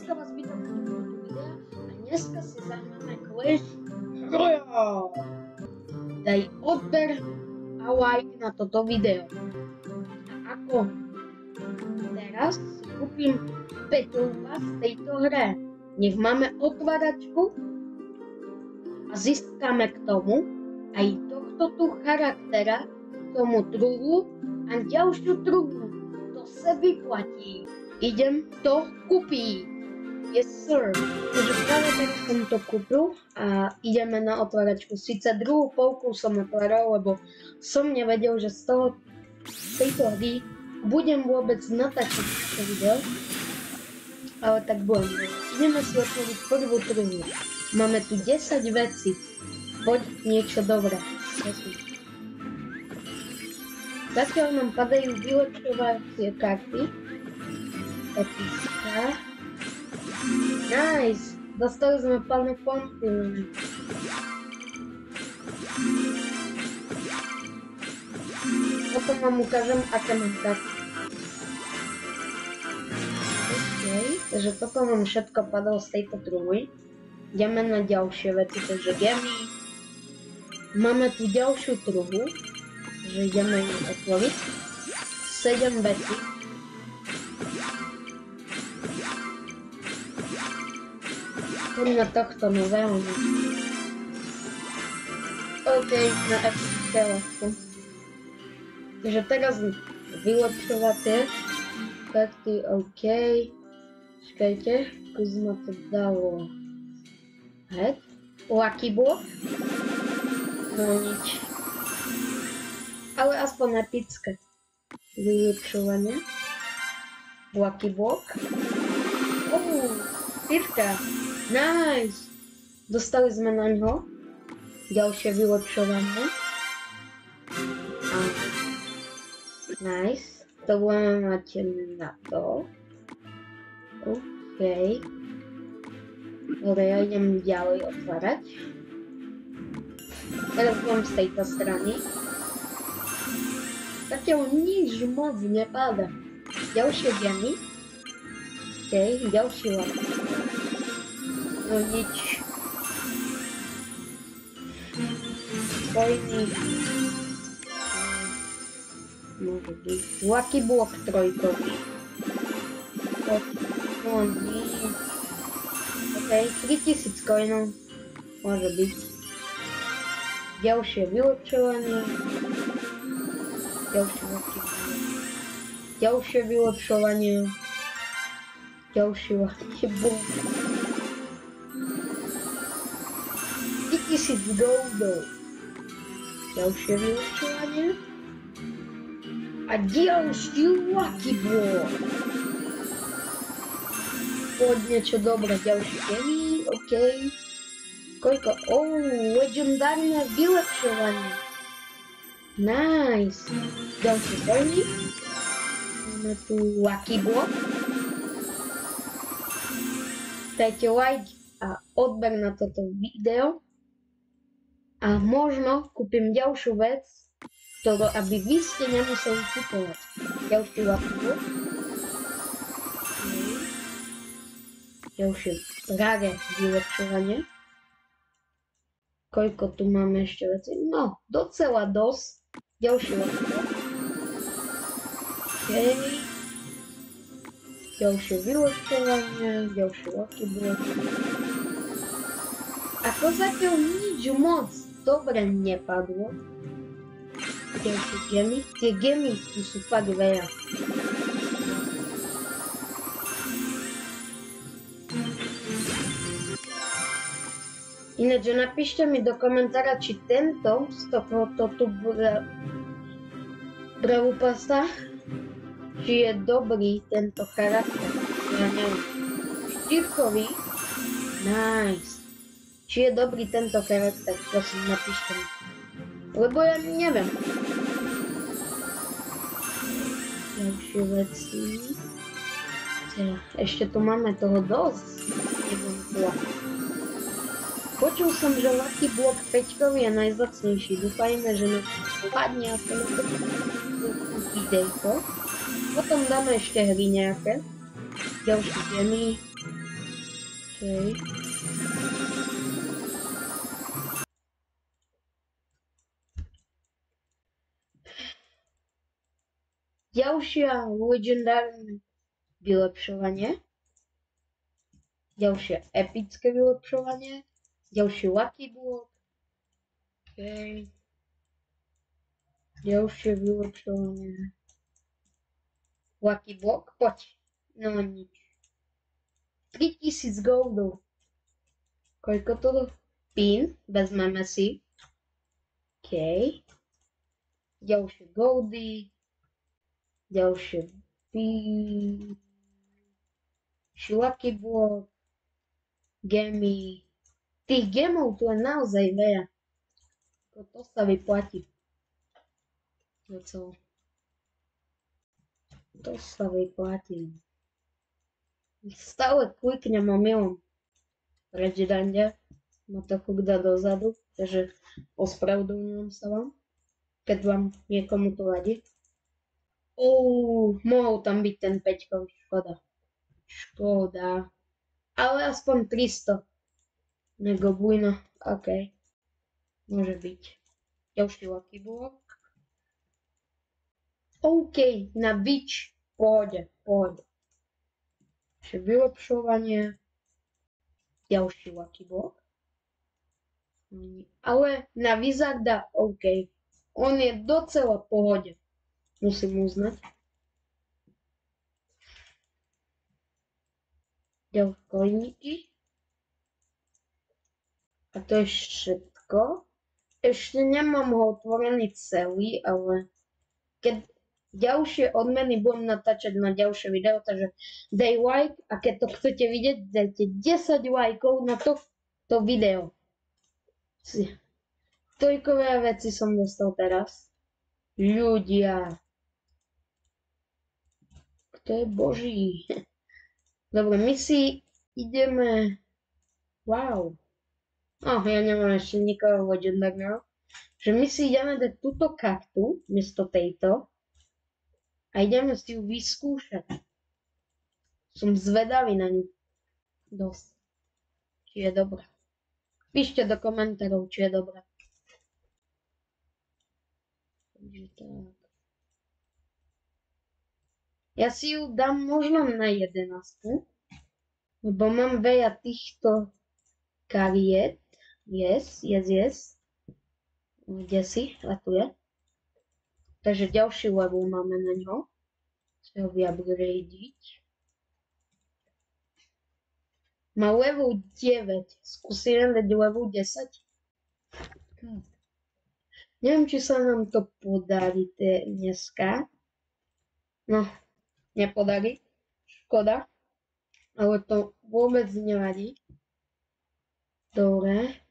dneska vás vítam v tomto videa a dneska si zahráme Clash Royale. Daj odber a like na toto video. A ako teraz si kúpim petúka z tejto hre. Nech máme otváračku a získame k tomu aj tohto tu charaktera, tomu druhu a ďalšiu druhu. To sa vyplatí. Idem to kúpiť. Yes sir. Takže práve tak som to kúpil a ideme na otváračku. Sice druhú polku som otváral, lebo som nevedel, že z tejto hry budem vôbec natáčať toto video. Ale tak budem. Ideme si otvoriť prvú druhu. Máme tu 10 vecí. Poď niečo dobré. Zatiaľ nám padajú vylepšovacie karty. Epická. Nice! Dostali sme plné fonty. Potom vám ukážem, aké mám karty. Okay. Takže toto nám všetko padalo z tejto druhy. Ideme na ďalšie veci, takže gemy. Máme tu ďalšiu druhu, že ideme ju otvoriť. 7 vecí. Na tohto nového. OK, na epické lásku. Takže teraz vylepšovacie karty, OK. Čakajte, kus ma to dalo. Head. Lucky block. No nič. Ale aspoň epické. Vylepšovanie. Lucky block. Pivka. Nice! Dostali sme na ňo ďalšie vylepšovanie. Nice. To budeme mať na to. OK. Dobre, ja idem ďalej otvárať. Teraz budem z tejto strany. Takiaľ nič moc nepáda. Ďalšie gemy. OK, ďalší lap. No nič. Spojný. Môže byť. Lucky block trojkový. No nič. OK, 3000 coinov. Môže byť. Ďalšie vylepšovanie. Ďalšie lucky block. Ďalšie vylepšovanie. Ďalší lucky block. 1000 goldov. Ďalšie vylepšovanie. A ďalší lucky block. Poď niečo dobré. Ďalší gemy. OK. Koľko? Legendárne vylepšovanie. Nice. Ďalší coiny. Máme tu lucky block. Dajte like a odber na toto video. A možno kúpim ďalšiu vec, ktorú aby vy ste nemuseli kupovať. Ďalší lucky block. Ďalšie práve vylepšovanie. Koľko tu máme ešte veci? No, docela dosť. Ďalší lucky block. OK. Ďalšie vylepšovanie. Ďalší lucky block. Ako zatiaľ nič moc dobre nepadlo. Ďalšie gemy. Tie gemy tu sú fakt veľa. Ináč napíšte mi do komentára, či tento z tohoto tu Brawl Passa, či je dobrý tento charakter. Ja neviem. Štyrkový. Nice. Či je dobrý tento charakter, prosím, napíšte mi. Lebo ja neviem. Ďalšie veci. Ešte tu máme toho dosť. Počul som, že lucky block 5 je najvzácnejší. Dúfajme, že na to padne aspoň videjko. Potom dáme ešte hry nejaké. Ďalšie gemy. Okej. Ďalšia legendárne vylepšovanie. Ďalšie epické vylepšovanie. Ďalší Lucky Block. Okej. Ďalšie vylepšovanie. Lucky Block, poď. No nič. 3000 goldov. Koľko to? Pin, vezmeme si. Okej. Ďalšie goldy. Ďalšie pin. Lucky Block. Gemy. Tých gemov tu je naozaj veľa. To sa vyplatí. To sa vyplatí. Stále kliknem omylom. Regidande ma to dá dozadu, takže ospravedlňujem sa vám, keď vám niekomu to vadí. Mohol tam byť ten 5-kový, škoda. Ale aspoň 300. Nego bujno, okej. Môže byť. Ďalší Lucky Block. OK, na bič, pohode. Ešte vylepšovanie. Ďalší Lucky Block. Ale na Wizarda OK. On je docela v pohode. Musím uznať. Ďalšie koníky. A to je všetko. Ešte nemám ho otvorený celý, ale keď ďalšie odmeny budem natáčať na ďalšie video, takže daj like a keď to chcete vidieť, dajte 10 lajkov na to video. Toľko veľa vecí som dostal teraz. Ľudia. Kto je boží? Dobre, my si ideme... Wow. Ja nemám ešte nikoho legendárneho. Že my si ideme dať túto kartu, miesto tejto. A ideme si ju vyskúšať. Som zvedavý na ňu. Dosť. Či je dobrá. Píšte do komentárov, či je dobrá. Takže tak. Ja si ju dám možno na 11. Lebo mám veľa týchto kariet. Yes. Kde si? A tu je. Takže ďalší level máme na ňo. Chcem ho vyupgradeiť. Má level 9. Skúsim dať level 10. Neviem, či sa nám to podarí dneska. No, nepodarí. Škoda. Ale to vôbec nevadí. Dobre.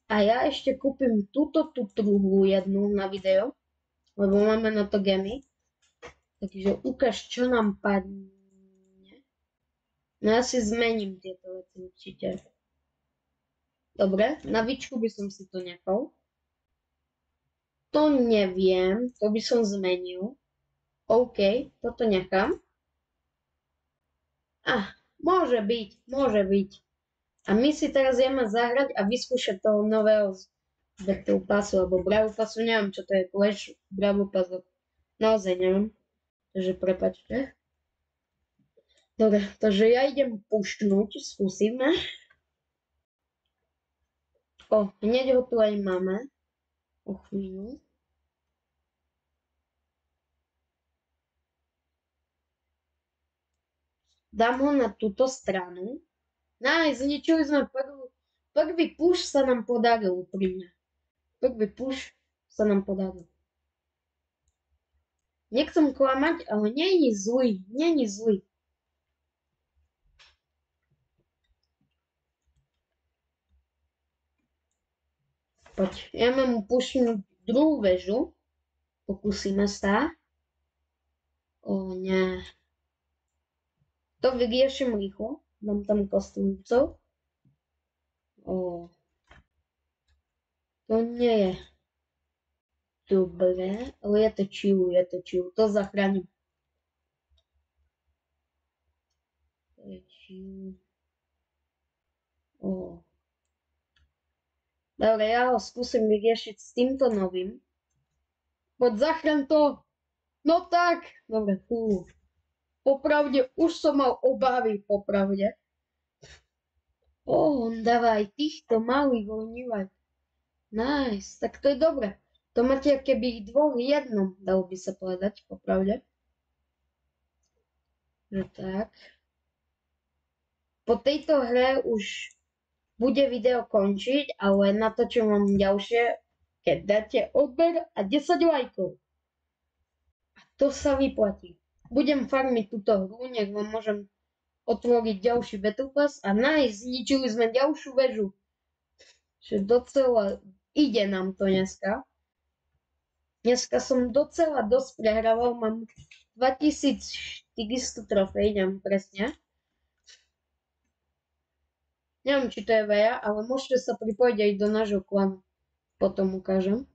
A ja ešte kúpim tú druhú jednu na video. Lebo máme na to gemy. Takže ukáž, čo nám padne. No ja si zmením tieto veci určite. Dobre, na výčku by som si to nechal. To neviem, to by som zmenil. OK, toto nechám. Môže byť. A my si teraz ideme zahrať a vyskúšať toho nového Battle Passu, alebo Brawl Passu, neviem čo to je, Clash Brawl Passu. Naozaj neviem, takže prepáčte. Dobre, takže ja idem pušnúť, skúsime. Hneď ho tu aj máme. O chvíľu. Dám ho na túto stranu. Zničili sme prvý push sa nám podaril úprimne. Nechcem klamať, ale není zlý. Poď, ideme mu pušnúť druhú väžu. Pokúsime sa. Nie. To vyriešim rýchlo. Dám tam kostolícov. To nie je dobré, ale je to chill. To zachránim. To je chill. Dobre, ja ho skúsim vyriešiť s týmto novým. Poď zachraň to. No tak. Dobre, Popravde, už som mal obavy, popravde. On dáva aj týchto malých ohnívať. Nice, tak to je dobre. To máte keby ich dvoch v jednom, dalo by sa povedať, popravde. Že tak. Po tejto hre už bude video končiť, ale natočím vám ďalšie, keď dáte odber a 10 lajkov. A to sa vyplatí. Budem farmiť túto hru, nech vám môžem otvoriť ďalší Battle Pass a zničili sme ďalšiu väžu. Že docela ide nám to dneska. Dneska som docela dosť prehrával, mám 2400 trofej, neviem presne. Neviem, či to je veľa, ale môžete sa pripojiť aj do nášho klanu. Potom ukážem.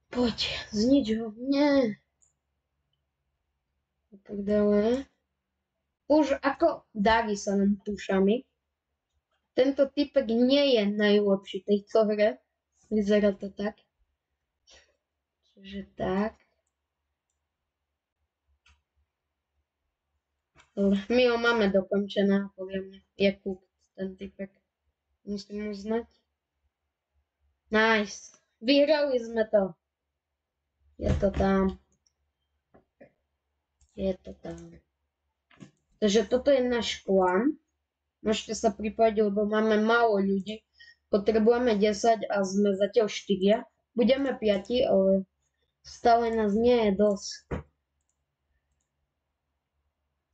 Poď, znič ho. Nie. A tak ďalej. Už ako darí sa nám pušami. Tento typek nie je najlepší v tejto hre. Vyzerá to tak. Čiže tak. Dobre, my ho máme dokončené, podľa mňa. Je kúp ten typek. Musím uznať. Nice. Vyhrali sme to. Je to tam. Je to tam. Takže toto je náš klan. Môžete sa pripojiť, lebo máme málo ľudí. Potrebujeme 10 a sme zatiaľ 4. Budeme 5, ale stále nás nie je dosť.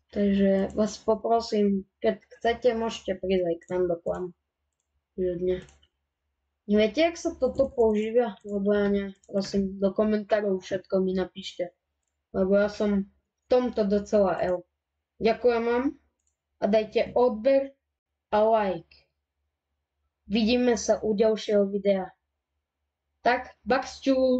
Takže vás poprosím, keď chcete, môžete prísť aj k nám do klanu. Ľudne. Neviete, jak sa toto používa? Lebo ja ne, prosím, do komentárov všetko mi napíšte. Lebo ja som v tomto docela L. Ďakujem vám a dajte odber a like. Vidíme sa u ďalšieho videa. Tak, Bax čus!